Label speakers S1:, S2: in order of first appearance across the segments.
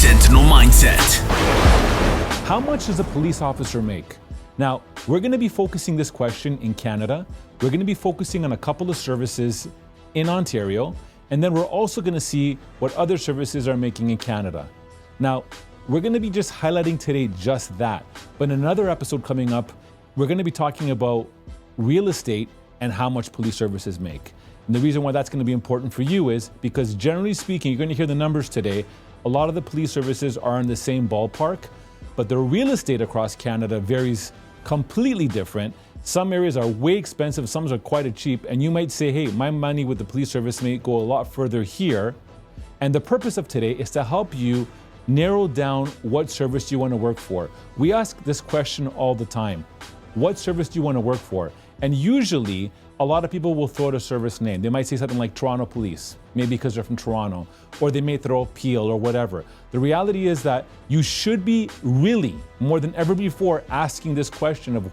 S1: Sentinel Mindset.
S2: How much does a police officer make? Now, we're going to be focusing this question in Canada. We're going to be focusing on a couple of services in Ontario, and then we're also going to see what other services are making in Canada. Now, we're going to be just highlighting today just that. But in another episode coming up, we're going to be talking about real estate and how much police services make. And the reason why that's going to be important for you is because generally speaking, you're going to hear the numbers today. A lot of the police services are in the same ballpark, but the real estate across Canada varies completely different. Some areas are way expensive, some are quite cheap, and you might say, hey, my money with the police service may go a lot further here. And the purpose of today is to help you narrow down what service you want to work for. We ask this question all the time. What service do you want to work for? And usually, a lot of people will throw out a service name. They might say something like Toronto Police, maybe because they're from Toronto, or they may throw Peel or whatever. The reality is that you should be really, more than ever before, asking this question of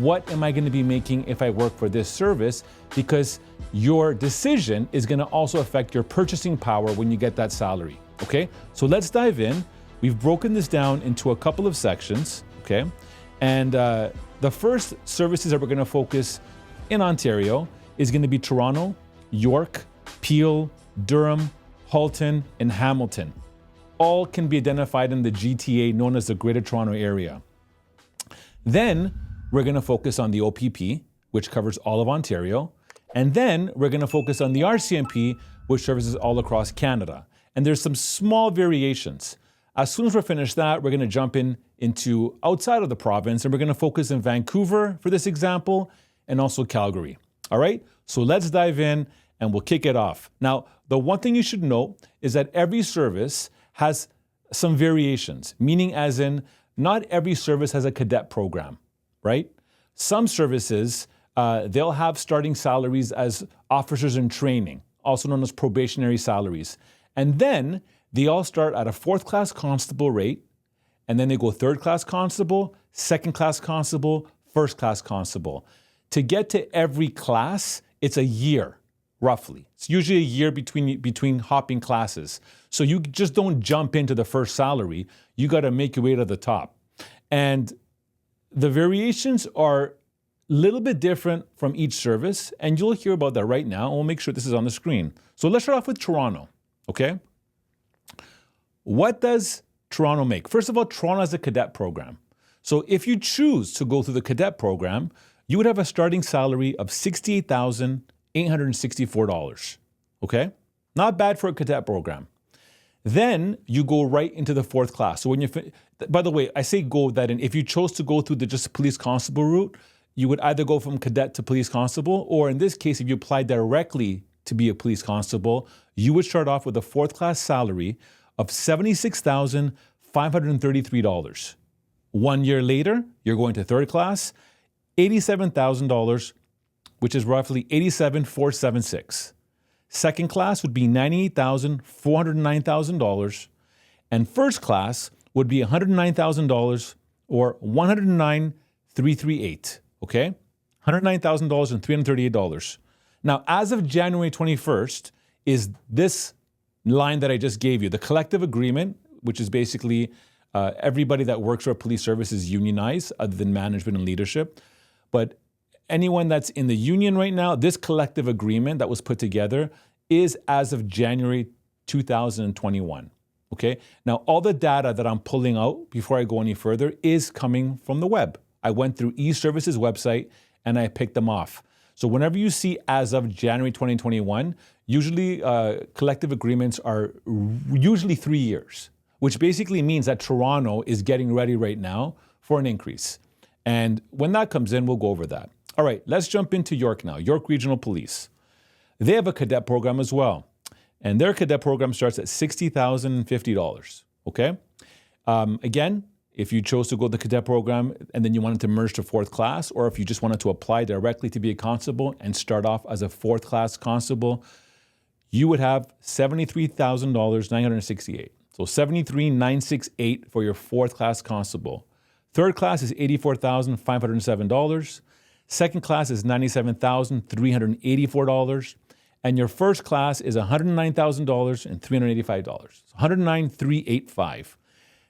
S2: what am I going to be making if I work for this service? Because your decision is going to also affect your purchasing power when you get that salary, okay? So let's dive in. We've broken this down into a couple of sections, okay? And the first services that we're going to focus in Ontario is going to be Toronto, York, Peel, Durham, Halton, and Hamilton. All can be identified in the GTA known as the Greater Toronto Area. Then we're going to focus on the OPP, which covers all of Ontario. And then we're going to focus on the RCMP, which services all across Canada. And there's some small variations. As soon as we're finished that, we're going to jump into outside of the province, and we're going to focus in Vancouver for this example, and also Calgary. All right, so let's dive in and we'll kick it off. Now, the one thing you should know is that every service has some variations, meaning as in not every service has a cadet program, right? Some services, they'll have starting salaries as officers in training, also known as probationary salaries. And then they all start at a fourth class constable rate, and then they go third class constable, second class constable, first class constable. To get to every class, it's a year, roughly. It's usually a year between hopping classes. So you just don't jump into the first salary. You got to make your way to the top. And the variations are a little bit different from each service, and you'll hear about that right now. We'll make sure this is on the screen. So let's start off with Toronto, okay? What does Toronto make? First of all, Toronto has a cadet program. So if you choose to go through the cadet program, you would have a starting salary of $68,864, okay? Not bad for a cadet program. Then you go right into the fourth class. So when you, by the way, I say go that in. If you chose to go through the just police constable route, you would either go from cadet to police constable, or in this case, if you apply directly to be a police constable, you would start off with a fourth class salary of $76,533. 1 year later, you're going to third class, $87,000, which is roughly $87,476. Second class would be $98,409,000, and first class would be $109,000 or $109,338. Okay, $109,000 and $338. Now, as of January 21st, is this line that I just gave you, the collective agreement, which is basically everybody that works for a police service is unionized, other than management and leadership. But anyone that's in the union right now, this collective agreement that was put together is as of January 2021. Okay. Now, all the data that I'm pulling out before I go any further is coming from the web. I went through eServices website and I picked them off. So whenever you see as of January 2021, usually collective agreements are usually 3 years, which basically means that Toronto is getting ready right now for an increase. And when that comes in, we'll go over that. All right, let's jump into York now. York Regional Police. They have a cadet program as well. And their cadet program starts at $60,050, okay? Again, if you chose to go to the cadet program and then you wanted to merge to fourth class, or if you just wanted to apply directly to be a constable and start off as a fourth class constable, you would have $73,968. So $73,968 for your fourth class constable. Third class is $84,507. Second class is $97,384. And your first class is $109,000 and $385. $109,385.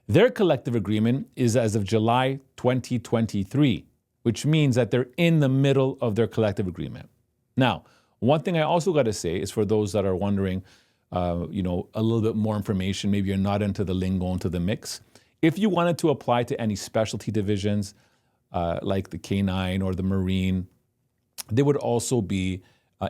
S2: Their collective agreement is as of July 2023, which means that they're in the middle of their collective agreement. Now, one thing I also got to say is for those that are wondering, a little bit more information, maybe you're not into the lingo, into the mix. If you wanted to apply to any specialty divisions, like the K-9 or the Marine, there would also be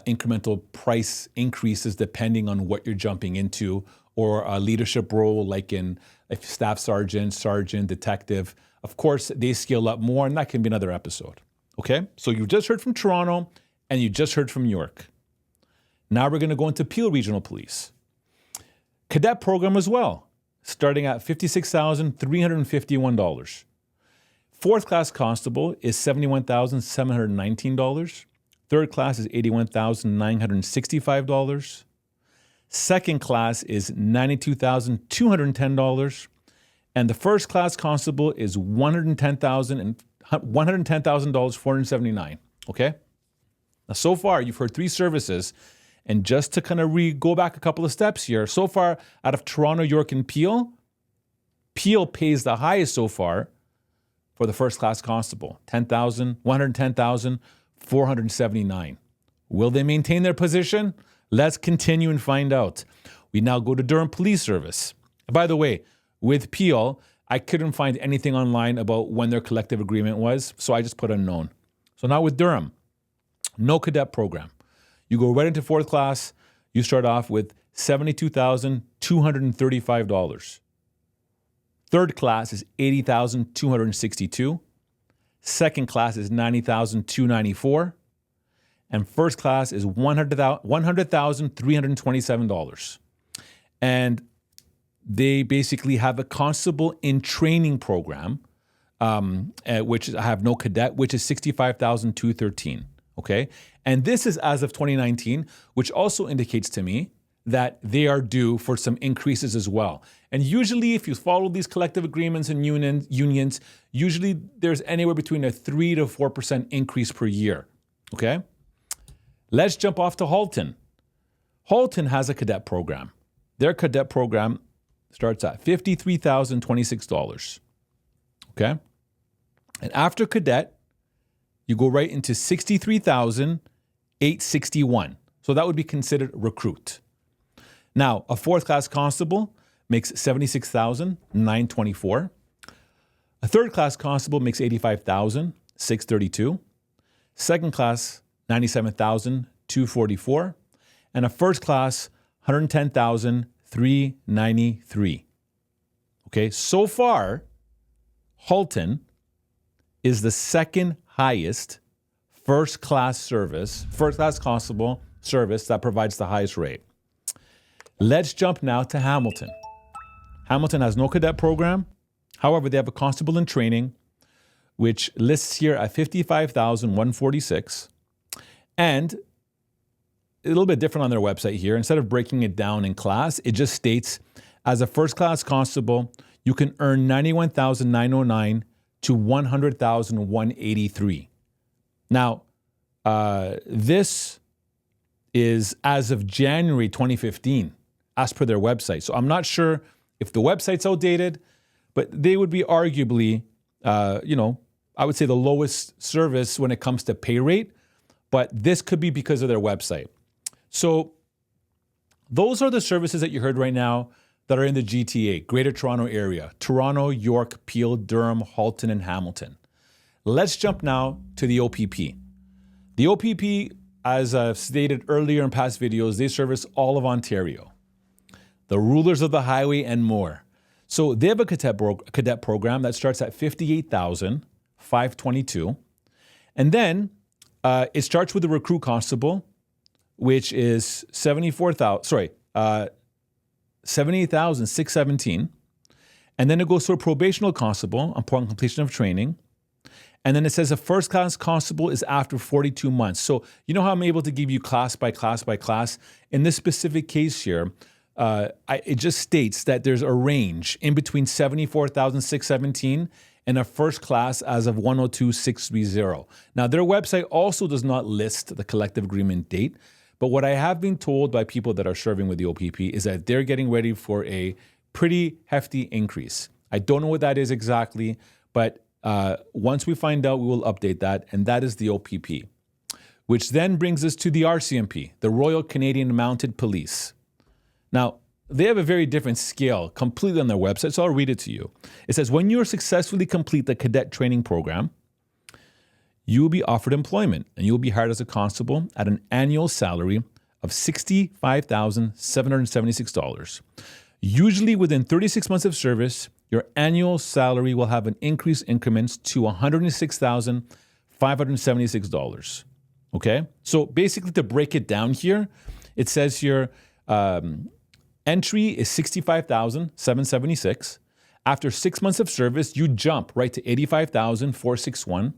S2: incremental price increases depending on what you're jumping into, or a leadership role like in staff sergeant, detective. Of course, they scale up more, and that can be another episode. Okay? So you just heard from Toronto, and you just heard from York. Now we're going to go into Peel Regional Police. Cadet program as well, starting at $56,351. Fourth class constable is $71,719. Third class is $81,965. Second class is $92,210. And the first class constable is $110,479. Okay? Now, so far, you've heard three services. And just to kind of go back a couple of steps here, so far, out of Toronto, York, and Peel, Peel pays the highest so far for the first class constable, $110,479. Will they maintain their position? Let's continue and find out. We now go to Durham Police Service. By the way, with Peel, I couldn't find anything online about when their collective agreement was, so I just put unknown. So now with Durham, no cadet program. You go right into fourth class, you start off with $72,235. Third class is $80,262. Second class is $90,294. And first class is $100,327. And they basically have a constable in training program, which I have no cadet, which is $65,213. Okay? And this is as of 2019, which also indicates to me that they are due for some increases as well. And usually if you follow these collective agreements and unions, usually there's anywhere between a 3 to 4% increase per year. Okay? Let's jump off to Halton. Halton has a cadet program. Their cadet program starts at $53,026. Okay? And after cadet, you go right into $63,861. So that would be considered recruit. Now, a fourth class constable makes $76,924. A third class constable makes $85,632. Second class, $97,244. And a first class, $110,393. Okay, so far, Halton is the second highest first class constable service that provides the highest rate. Let's jump now to Hamilton. Hamilton has no cadet program. However, they have a constable in training, which lists here at $55,146. And a little bit different on their website here. Instead of breaking it down in class, it just states, as a first class constable, you can earn $91,909 to $100,183. Now, this is as of January 2015, as per their website. So I'm not sure if the website's outdated, but they would be arguably, I would say the lowest service when it comes to pay rate, but this could be because of their website. So those are the services that you heard right now that are in the GTA, Greater Toronto Area, Toronto, York, Peel, Durham, Halton, and Hamilton. Let's jump now to the OPP. The OPP, as I've stated earlier in past videos, they service all of Ontario, the rulers of the highway, and more. So they have a cadet program that starts at $58,522. And then it starts with the recruit constable, which is $78,617. And then it goes to a probational constable upon completion of training. And then it says a first class constable is after 42 months. So you know how I'm able to give you class by class by class? In this specific case here, it just states that there's a range in between $74,617 and a first class as of $102,630. Now, their website also does not list the collective agreement date, But what I have been told by people that are serving with the OPP is that they're getting ready for a pretty hefty increase. I don't know what that is exactly, but once we find out, we will update that, and that is the OPP. Which then brings us to the RCMP, the Royal Canadian Mounted Police. Now, they have a very different scale completely on their website, so I'll read it to you. It says, when you successfully complete the cadet training program, you will be offered employment, and you will be hired as a constable at an annual salary of $65,776. Usually within 36 months of service, your annual salary will have an increase increments to $106,576. Okay? So basically, to break it down here, it says here, entry is $65,776. After 6 months of service, you jump right to $85,461.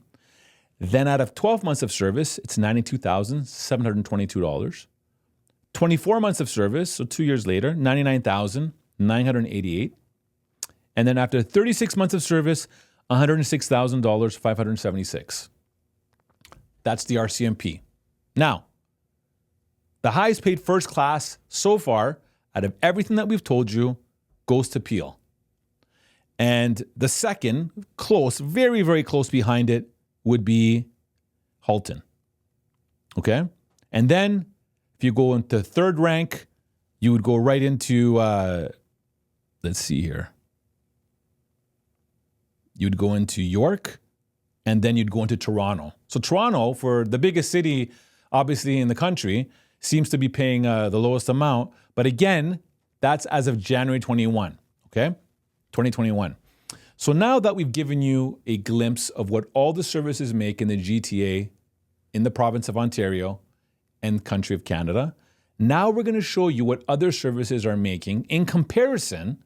S2: Then out of 12 months of service, it's $92,722. 24 months of service, so 2 years later, $99,988. And then after 36 months of service, $106,576. That's the RCMP. Now, the highest paid first class so far, out of everything that we've told you, goes to Peel. And the second, close, very, very close behind it, would be Halton. Okay? And then, if you go into third rank, you would go right into, let's see here. You'd go into York, and then you'd go into Toronto. So Toronto, for the biggest city, obviously, in the country, seems to be paying the lowest amount. But again, that's as of January 21, okay? 2021. So now that we've given you a glimpse of what all the services make in the GTA, in the province of Ontario, and country of Canada, now we're going to show you what other services are making in comparison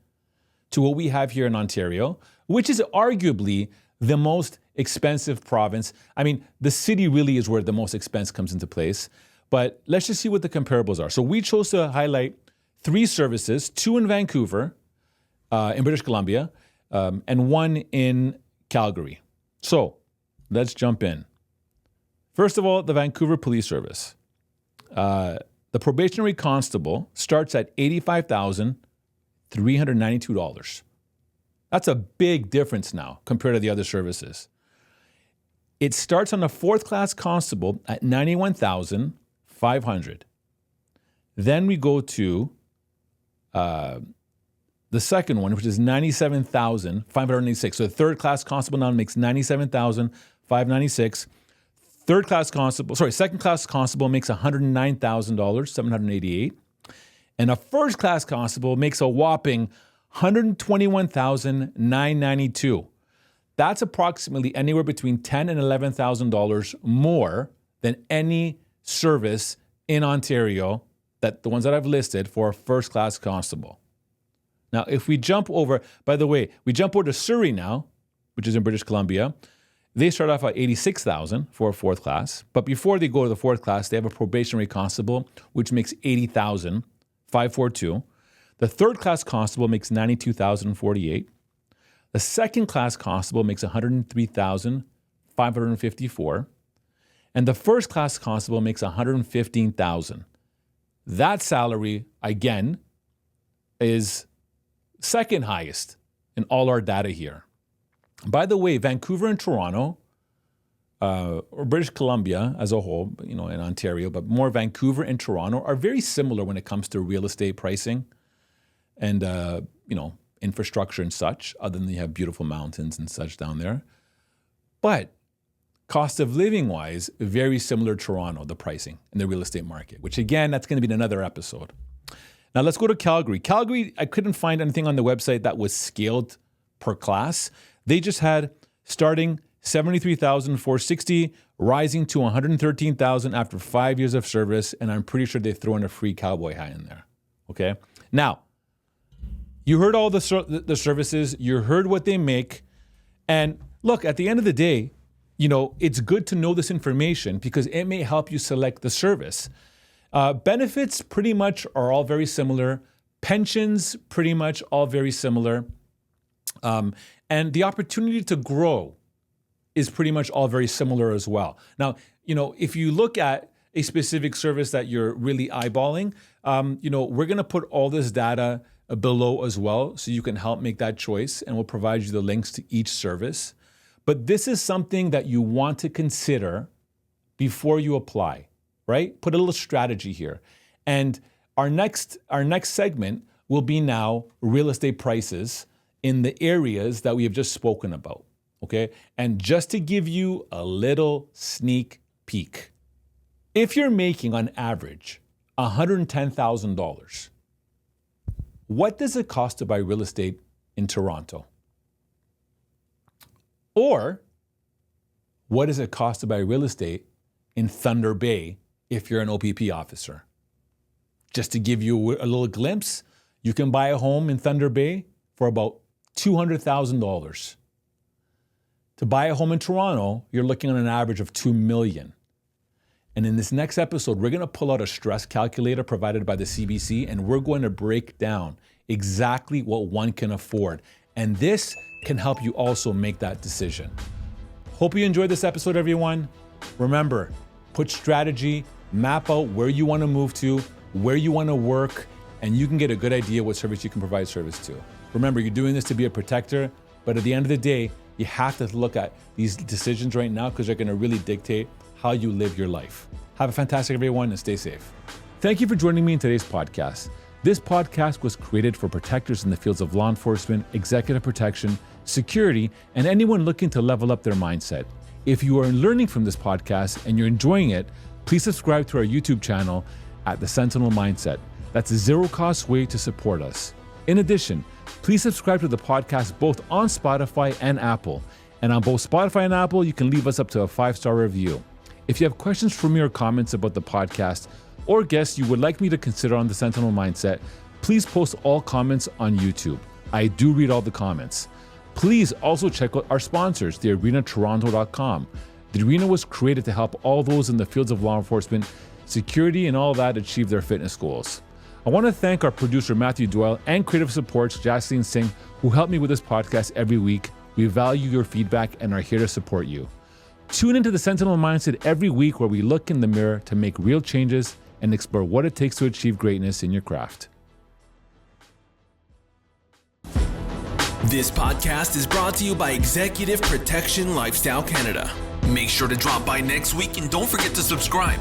S2: to what we have here in Ontario, which is arguably the most expensive province. I mean, the city really is where the most expense comes into place. But let's just see what the comparables are. So we chose to highlight 3 services, 2 in Vancouver, in British Columbia, and 1 in Calgary. So let's jump in. First of all, the Vancouver Police Service. The probationary constable starts at $85,392. That's a big difference now compared to the other services. It starts on a 4th class constable at $91,500. Then we go to the second one, which is $97,586. So the 3rd class constable now makes $97,596. 2nd class constable makes $109,788. And a 1st class constable makes a whopping $121,992. That's approximately anywhere between $10,000 and $11,000 more than any service in Ontario, that the ones that I've listed, for a 1st class constable. Now, if we jump over, by the way, we jump over to Surrey now, which is in British Columbia. They start off at $86,000 for a 4th class. But before they go to the 4th class, they have a probationary constable, which makes $80,542. The 3rd class constable makes $92,048. The 2nd class constable makes $103,554. And the 1st class constable makes $115,000. That salary, again, is second highest in all our data here. By the way, Vancouver and Toronto, or British Columbia as a whole, in Ontario, but more Vancouver and Toronto, are very similar when it comes to real estate pricing and, infrastructure and such, other than you have beautiful mountains and such down there. But cost of living wise, very similar to Toronto, the pricing in the real estate market, which again, that's going to be another episode. Now let's go to Calgary. Calgary, I couldn't find anything on the website that was scaled per class. They just had starting $73,460, rising to $113,000 after 5 years of service, and I'm pretty sure they throw in a free cowboy hat in there. Okay? Now, you heard all the services, you heard what they make, and look, at the end of the day, it's good to know this information because it may help you select the service. Benefits pretty much are all very similar. Pensions pretty much all very similar. And the opportunity to grow is pretty much all very similar as well. Now, if you look at a specific service that you're really eyeballing, we're going to put all this data below as well so you can help make that choice, and we'll provide you the links to each service. But this is something that you want to consider before you apply, right? Put a little strategy here. And our next segment will be now real estate prices in the areas that we have just spoken about, okay? And just to give you a little sneak peek, if you're making on average $110,000, what does it cost to buy real estate in Toronto? Or what does it cost to buy real estate in Thunder Bay if you're an OPP officer? Just to give you a little glimpse, you can buy a home in Thunder Bay for about $200,000. To buy a home in Toronto, you're looking at an average of $2 million. And in this next episode, we're going to pull out a stress calculator provided by the CBC, and we're going to break down exactly what one can afford. And this can help you also make that decision. Hope you enjoyed this episode, everyone. Remember, put strategy, map out where you want to move to, where you want to work, and you can get a good idea what service you can provide service to. Remember, you're doing this to be a protector, but at the end of the day, you have to look at these decisions right now because they're going to really dictate how you live your life. Have a fantastic everyone and stay safe. Thank you for joining me in today's podcast. This podcast was created for protectors in the fields of law enforcement, executive protection, security, and anyone looking to level up their mindset. If you are learning from this podcast and you're enjoying it, please subscribe to our YouTube channel at The Sentinel Mindset. That's a zero-cost way to support us. In addition, please subscribe to the podcast both on Spotify and Apple. And on both Spotify and Apple, you can leave us up to a 5-star review. If you have questions for me or comments about the podcast or guests you would like me to consider on The Sentinel Mindset, please post all comments on YouTube. I do read all the comments. Please also check out our sponsors, thearenatoronto.com. The Arena was created to help all those in the fields of law enforcement, security, and all that achieve their fitness goals. I want to thank our producer, Matthew Doyle, and creative supports, Jaslene Singh, who help me with this podcast every week. We value your feedback and are here to support you. Tune into the Sentinel Mindset every week where we look in the mirror to make real changes and explore what it takes to achieve greatness in your craft.
S1: This podcast is brought to you by Executive Protection Lifestyle Canada. Make sure to drop by next week and don't forget to subscribe.